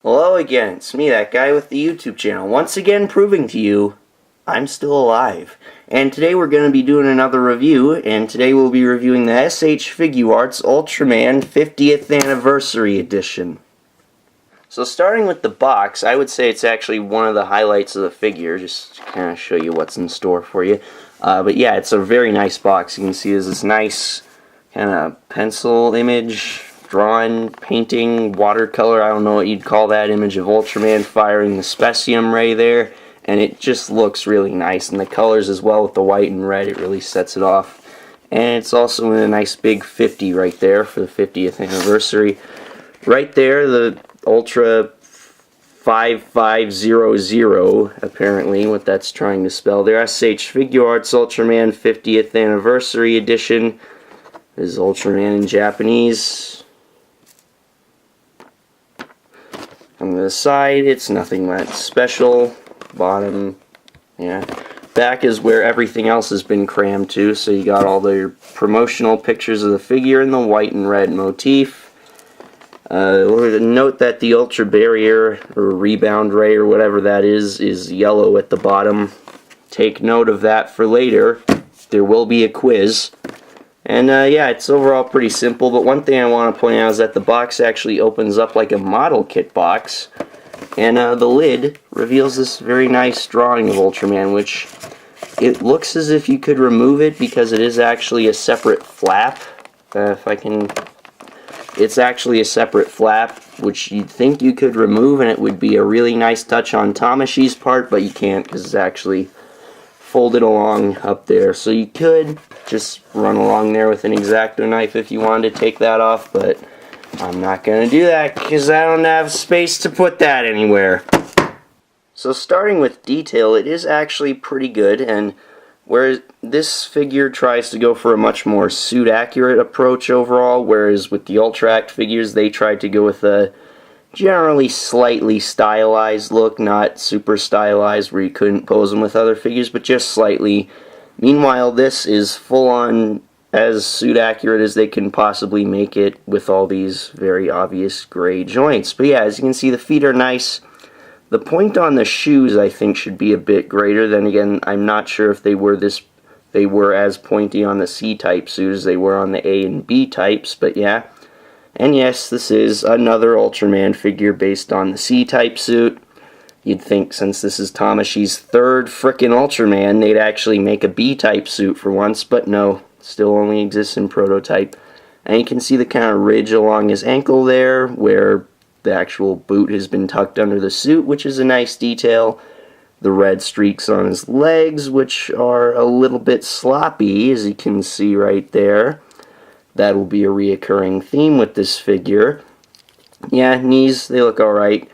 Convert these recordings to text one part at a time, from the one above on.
Hello again, it's me, that guy with the YouTube channel, once again proving to you I'm still alive. And today we're going to be doing another review, and today we'll be reviewing the S.H.Figuarts Ultraman 50th Anniversary Edition. So starting with the box, I would say it's actually one of the highlights of the figure, just to kind of show you what's in store for you. But yeah, it's a very nice box. You can see there's this nice kind of pencil image, drawn, painting, watercolor, I don't know what you'd call that, image of Ultraman firing the specium ray there, and it just looks really nice, and the colors as well with the white and red, it really sets it off. And it's also in a nice big 50 right there for the 50th anniversary. Right there, the Ultra 5500, apparently, what that's trying to spell there. S.H.Figuarts Ultraman 50th Anniversary Edition. This is Ultraman in Japanese. On the side, it's nothing that special. Bottom, yeah. Back is where everything else has been crammed to, so you got all the promotional pictures of the figure in the white and red motif. Note that the Ultra Barrier, or Rebound Ray, or whatever that is yellow at the bottom. Take note of that for later. There will be a quiz. And yeah, it's overall pretty simple, but one thing I want to point out is that the box actually opens up like a model kit box, and the lid reveals this very nice drawing of Ultraman, which it looks as if you could remove it because it is actually a separate flap. It's actually a separate flap, which you'd think you could remove and it would be a really nice touch on Tamashi's part, but you can't because it's actually folded along up there. So you could just run along there with an X-Acto knife if you wanted to take that off, but I'm not going to do that because I don't have space to put that anywhere. So starting with detail, it is actually pretty good, and where this figure tries to go for a much more suit accurate approach overall, whereas with the Ultra Act figures they tried to go with a generally slightly stylized look, not super stylized where you couldn't pose them with other figures, but just slightly. Meanwhile, this is full on as suit accurate as they can possibly make it with all these very obvious gray joints. But yeah, as you can see, the feet are nice. The point on the shoes I think should be a bit greater. Then again, I'm not sure if they were as pointy on the C-type suit as they were on the A and B types, but yeah. And yes, this is another Ultraman figure based on the C-type suit. You'd think since this is Tamashi's third frickin' Ultraman, they'd actually make a B-type suit for once, but no, still only exists in prototype. And you can see the kind of ridge along his ankle there, where the actual boot has been tucked under the suit, which is a nice detail. The red streaks on his legs, which are a little bit sloppy, as you can see right there. That will be a reoccurring theme with this figure. Yeah, knees, they look alright.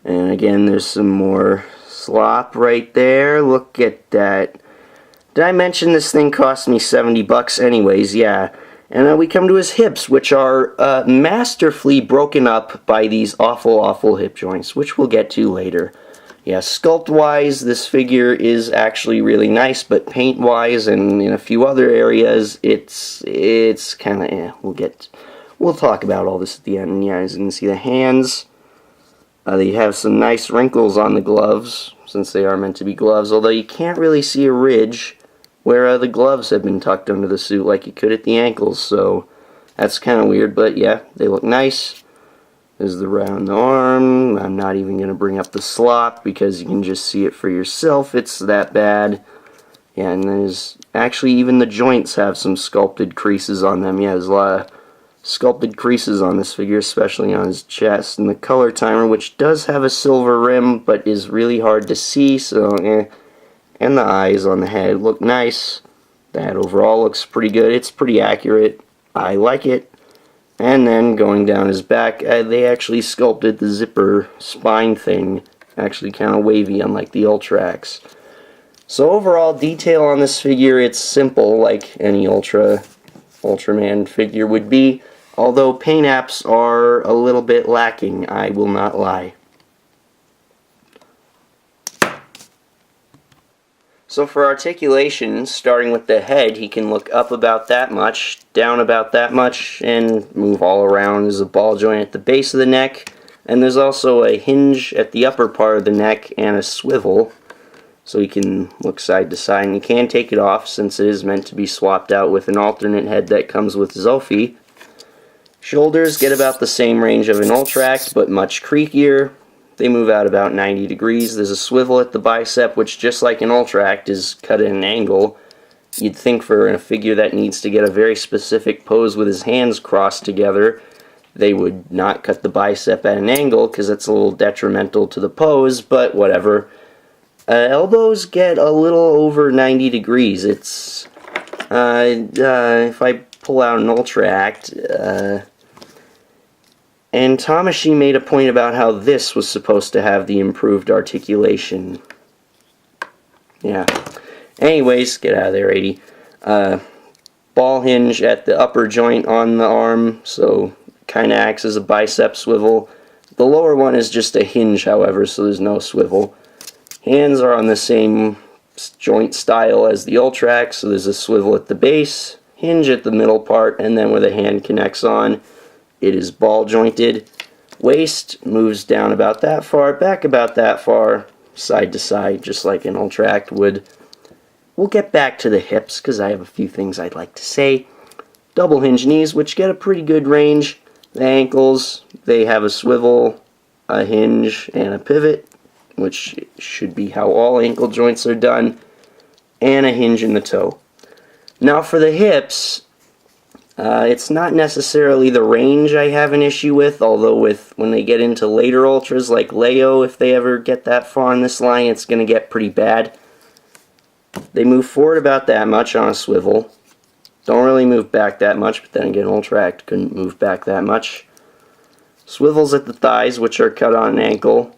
And again, there's some more slop right there. Look at that. Did I mention this thing cost me 70 bucks anyways? Yeah. And we come to his hips, which are masterfully broken up by these awful hip joints, which we'll get to later. Yeah, sculpt-wise, this figure is actually really nice, but paint-wise and in a few other areas, it's kind of we'll talk about all this at the end. And yeah, as you can see, the hands, they have some nice wrinkles on the gloves, since they are meant to be gloves, although you can't really see a ridge where the gloves have been tucked under the suit like you could at the ankles, so that's kind of weird, but yeah, they look nice. There's the round arm. I'm not even going to bring up the slop because you can just see it for yourself. It's that bad. Yeah, and there's actually even the joints have some sculpted creases on them. Yeah, there's a lot of sculpted creases on this figure, especially on his chest. And the color timer, which does have a silver rim, but is really hard to see, so And the eyes on the head look nice. That overall looks pretty good. It's pretty accurate. I like it. And then going down his back, they actually sculpted the zipper spine thing, actually kind of wavy, unlike the Ultrax. So overall detail on this figure, it's simple, like any Ultraman figure would be, although paint apps are a little bit lacking, I will not lie. So for articulation, starting with the head, he can look up about that much, down about that much, and move all around. There's a ball joint at the base of the neck, And there's also a hinge at the upper part of the neck and a swivel, so you can look side to side. And you can take it off since it is meant to be swapped out with an alternate head that comes with Zophie. Shoulders get about the same range of an Ultract, but much creakier. They move out about 90 degrees. There's a swivel at the bicep, which, just like an Ultract, is cut at an angle. You'd think for a figure that needs to get a very specific pose with his hands crossed together, they would not cut the bicep at an angle, because it's a little detrimental to the pose, but whatever. Elbows get a little over 90 degrees. It's, if I pull out an Ultract, and Tamashii made a point about how this was supposed to have the improved articulation. Yeah. Anyways, get out of there, 80. Ball hinge at the upper joint on the arm, so kind of acts as a bicep swivel. The lower one is just a hinge, however, so there's no swivel. Hands are on the same joint style as the Ultract, so there's a swivel at the base, hinge at the middle part, and then where the hand connects on, it is ball jointed. Waist moves down about that far, back about that far, side to side, just like an Ultract would. We'll get back to the hips, because I have a few things I'd like to say. Double hinge knees, which get a pretty good range. The ankles, they have a swivel, a hinge, and a pivot, which should be how all ankle joints are done, and a hinge in the toe. Now for the hips, it's not necessarily the range I have an issue with, although when they get into later Ultras like Leo, if they ever get that far in this line, it's going to get pretty bad. They move forward about that much on a swivel. Don't really move back that much, but then again, Ultract couldn't move back that much. Swivels at the thighs, which are cut on an ankle,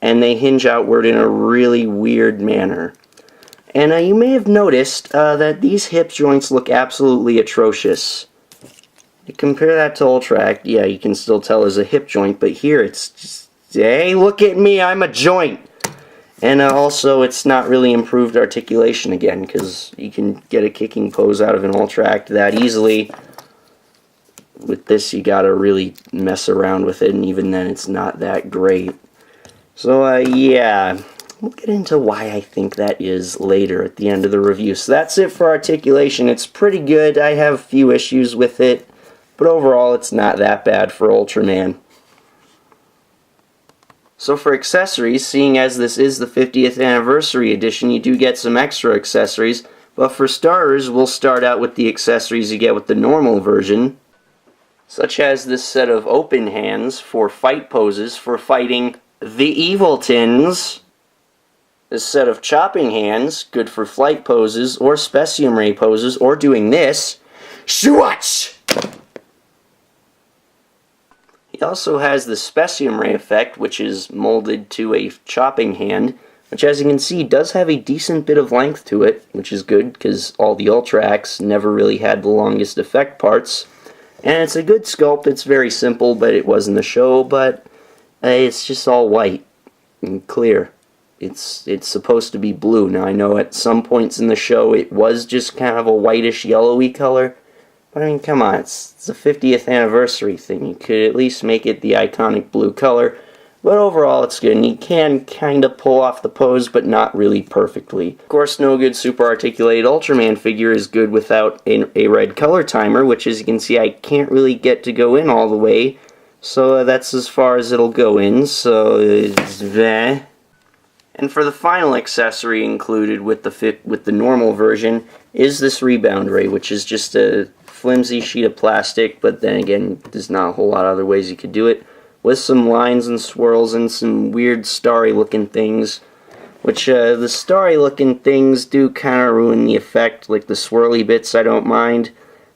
and they hinge outward in a really weird manner. And you may have noticed that these hip joints look absolutely atrocious. You compare that to Ultract, yeah, you can still tell there's a hip joint, but here it's just, hey, look at me, I'm a joint! And also, it's not really improved articulation again, because you can get a kicking pose out of an Ultract that easily. With this, you gotta really mess around with it, and even then, it's not that great. So, yeah, we'll get into why I think that is later at the end of the review. So that's it for articulation. It's pretty good. I have a few issues with it, but overall, it's not that bad for Ultraman. So for accessories, seeing as this is the 50th anniversary edition, you do get some extra accessories. But for starters, we'll start out with the accessories you get with the normal version, such as this set of open hands for fight poses for fighting the Eviltons. This set of chopping hands, good for flight poses or Specium Ray poses or doing this. Shwatch! He also has the Specium Ray effect, which is molded to a chopping hand, which, as you can see, does have a decent bit of length to it, which is good, because all the Ultracts never really had the longest effect parts. And it's a good sculpt. It's very simple, but it was in the show, but it's just all white and clear. It's supposed to be blue. Now, I know at some points in the show it was just kind of a whitish yellowy color, but I mean, come on, it's a 50th anniversary thing. You could at least make it the iconic blue color. But overall, it's good, and you can kind of pull off the pose, but not really perfectly. Of course, no good super articulated Ultraman figure is good without a red color timer, which, as you can see, I can't really get to go in all the way. So that's as far as it'll go in, so it's bleh. And for the final accessory included with the normal version is this rebound ray, which is just a flimsy sheet of plastic, but then again, there's not a whole lot of other ways you could do it, with some lines and swirls and some weird starry looking things, which the starry looking things do kind of ruin the effect. Like the swirly bits I don't mind,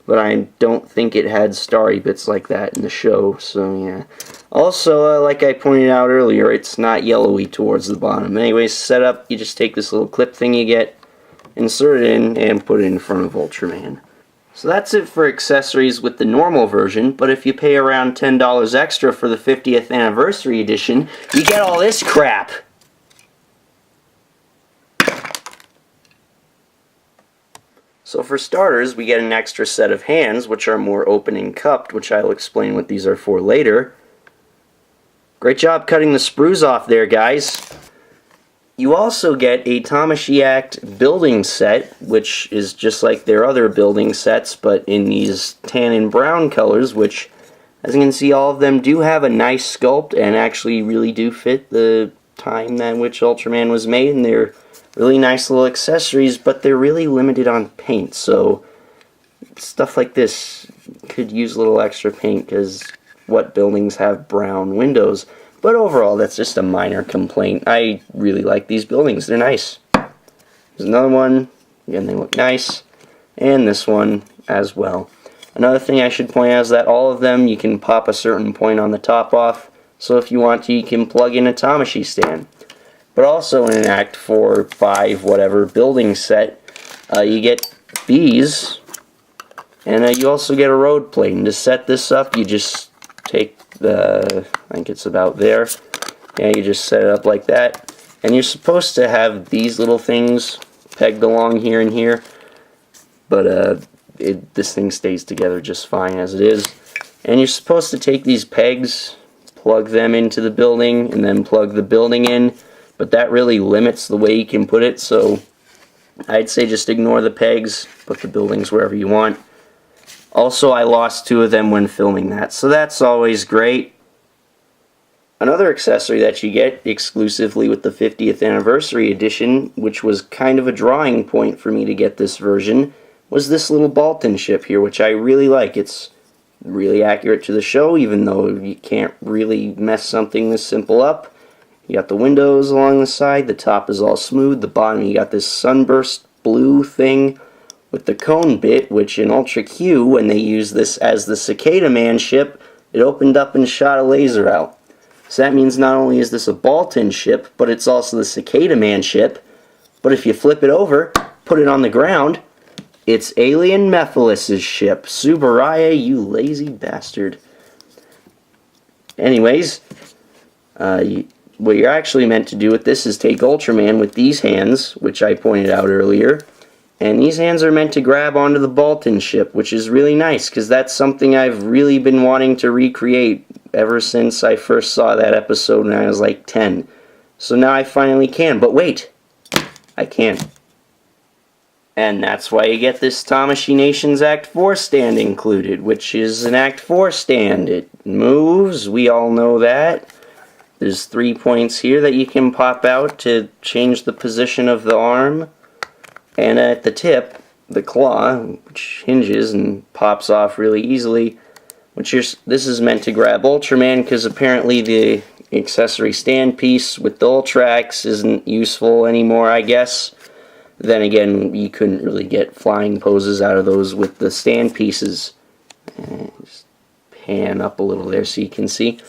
but I don't think it had starry bits like that in the show, so yeah. Also, like I pointed out earlier, it's not yellowy towards the bottom. Anyways, setup, you just take this little clip thing you get, insert it in, and put it in front of Ultraman. So that's it for accessories with the normal version, but if you pay around $10 extra for the 50th anniversary edition, you get all this crap! So for starters, we get an extra set of hands, which are more open and cupped, which I'll explain what these are for later. Great job cutting the sprues off there, guys. You also get a Tamashii Act building set, which is just like their other building sets, but in these tan and brown colors, which, as you can see, all of them do have a nice sculpt and actually really do fit the time in which Ultraman was made, and they're really nice little accessories, but they're really limited on paint, so stuff like this could use a little extra paint, because what buildings have brown windows? But overall, that's just a minor complaint. I really like these buildings. They're nice. There's another one. Again, they look nice. And this one as well. Another thing I should point out is that all of them, you can pop a certain point on the top off. So if you want to, you can plug in a Tamashii stand. But also in an Act 4, 5, whatever building set, you get these. And you also get a road plate. And to set this up, you just take I think it's about there. Yeah, you just set it up like that. And you're supposed to have these little things pegged along here and here. But this thing stays together just fine as it is. And you're supposed to take these pegs, plug them into the building, and then plug the building in. But that really limits the way you can put it, so I'd say just ignore the pegs, put the buildings wherever you want. Also, I lost 2 of them when filming that, so that's always great. Another accessory that you get exclusively with the 50th anniversary edition, which was kind of a drawing point for me to get this version, was this little Baltan ship here, which I really like. It's really accurate to the show, even though you can't really mess something this simple up. You got the windows along the side, the top is all smooth, the bottom you got this sunburst blue thing with the cone bit, which in Ultra Q, when they used this as the Cicada Man ship, it opened up and shot a laser out. So that means not only is this a Baltan ship, but it's also the Cicada Man ship. But if you flip it over, put it on the ground, it's Alien Mephiles' ship. Subaraya, you lazy bastard. Anyways, what you're actually meant to do with this is take Ultraman with these hands, which I pointed out earlier, and these hands are meant to grab onto the Baltan ship, which is really nice, because that's something I've really been wanting to recreate ever since I first saw that episode when I was like 10. So now I finally can, but wait, I can't. And that's why you get this Tamashii Nations Act 4 stand included, which is an Act 4 stand. It moves, we all know that. There's 3 points here that you can pop out to change the position of the arm. And at the tip, the claw, which hinges and pops off really easily, this is meant to grab Ultraman, because apparently the accessory stand piece with the Ultrax isn't useful anymore, I guess. Then again, you couldn't really get flying poses out of those with the stand pieces. Just pan up a little there so you can see.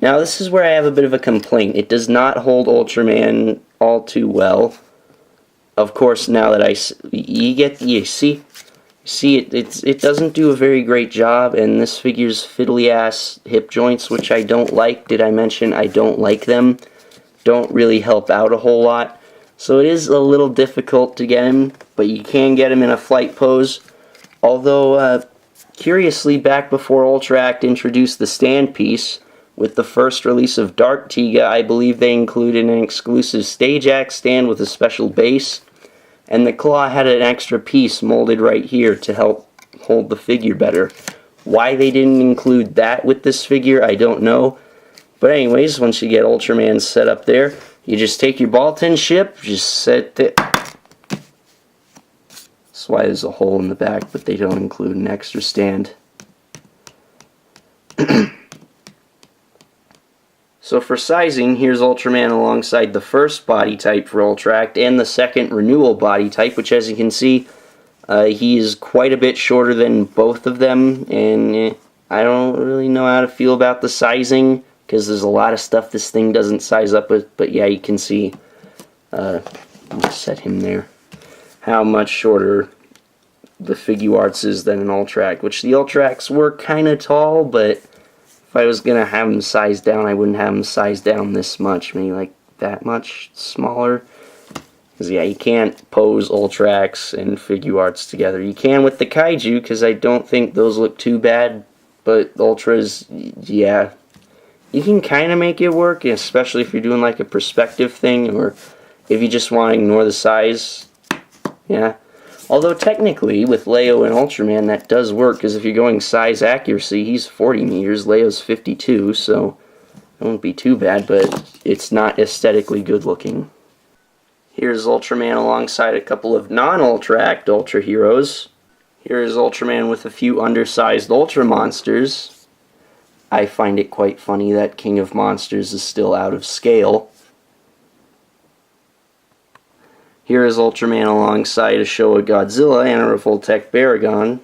Now this is where I have a bit of a complaint. It does not hold Ultraman all too well. Of course, now that you see it doesn't do a very great job, and this figure's fiddly ass hip joints, which I don't like. Did I mention I don't like them? Don't really help out a whole lot. So it is a little difficult to get him, but you can get him in a flight pose. Although, curiously, back before Ultra Act introduced the stand piece, with the first release of Dark Tiga, I believe they included an exclusive Stage Act stand with a special base, and the claw had an extra piece molded right here to help hold the figure better. Why they didn't include that with this figure, I don't know. But anyways, once you get Ultraman set up there, you just take your Baltan ship, just set it. That's why there's a hole in the back, but they don't include an extra stand. So for sizing, here's Ultraman alongside the first body type for Ultra Act and the second renewal body type, which, as you can see, he is quite a bit shorter than both of them, and I don't really know how to feel about the sizing, because there's a lot of stuff this thing doesn't size up with, but yeah, you can see, just set him there, how much shorter the Figuarts is than an Ultra Act, which the Ultra Acts were kind of tall, but if I was going to have them sized down, I wouldn't have them sized down this much, maybe like that much smaller. Because yeah, you can't pose Ultra Acts and Figuarts together. You can with the Kaiju, because I don't think those look too bad, but Ultras, yeah, you can kind of make it work, especially if you're doing like a perspective thing, or if you just want to ignore the size. Yeah. Although technically, with Leo and Ultraman, that does work, because if you're going size accuracy, he's 40 meters, Leo's 52, so it won't be too bad, but it's not aesthetically good looking. Here's Ultraman alongside a couple of non-Ultra Act Ultra heroes. Here is Ultraman with a few undersized Ultra monsters. I find it quite funny that King of Monsters is still out of scale. Here is Ultraman alongside a Showa Godzilla and a Revoltech Baragon.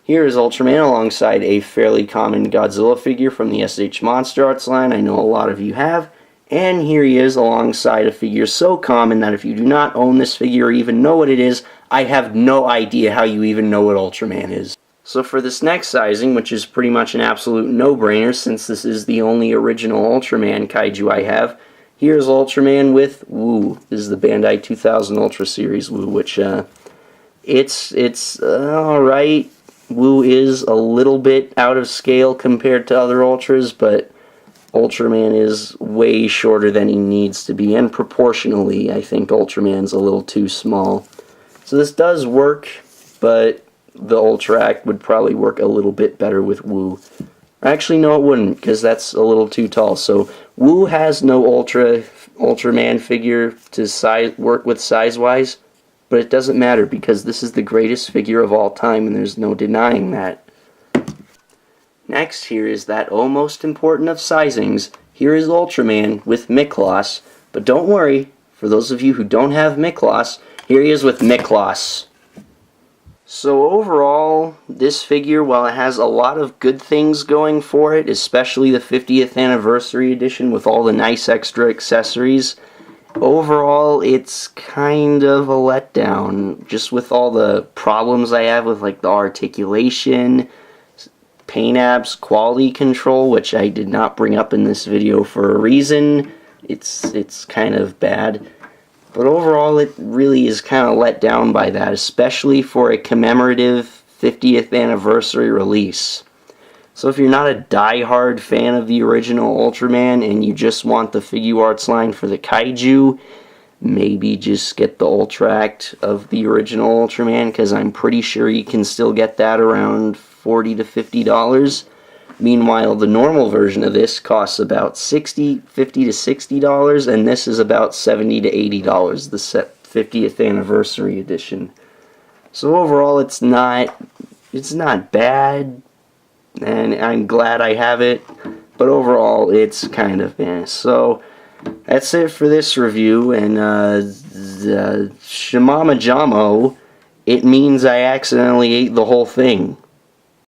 Here is Ultraman alongside a fairly common Godzilla figure from the S.H. Monster Arts line. I know a lot of you have. And here he is alongside a figure so common that if you do not own this figure or even know what it is, I have no idea how you even know what Ultraman is. So for this next sizing, which is pretty much an absolute no-brainer since this is the only original Ultraman kaiju I have, here's Ultraman with Woo. This is the Bandai 2000 Ultra Series Woo, which it's alright. Woo is a little bit out of scale compared to other Ultras, but Ultraman is way shorter than he needs to be, and proportionally, I think Ultraman's a little too small. So this does work, but the Ultra Act would probably work a little bit better with Woo. Actually, no, it wouldn't, because that's a little too tall. So Woo has no Ultraman figure to work with size-wise, but it doesn't matter because this is the greatest figure of all time and there's no denying that. Next, here is that most important of sizings. Here is Ultraman with Miklos, but don't worry, for those of you who don't have Miklos, here he is with Miklos. So overall, this figure, while it has a lot of good things going for it, especially the 50th anniversary edition with all the nice extra accessories, overall, it's kind of a letdown, just with all the problems I have with like the articulation, paint apps, quality control, which I did not bring up in this video for a reason. It's kind of bad. But overall, it really is kind of let down by that, especially for a commemorative 50th anniversary release. So if you're not a die-hard fan of the original Ultraman and you just want the Figuarts line for the kaiju, maybe just get the Ultra Act of the original Ultraman, because I'm pretty sure you can still get that around $40 to $50. Meanwhile, the normal version of this costs about $50 to $60, and this is about $70 to $80, the 50th anniversary edition. So overall, it's not bad, and I'm glad I have it, but overall, it's kind of So that's it for this review, and Shimama Jamo, it means I accidentally ate the whole thing.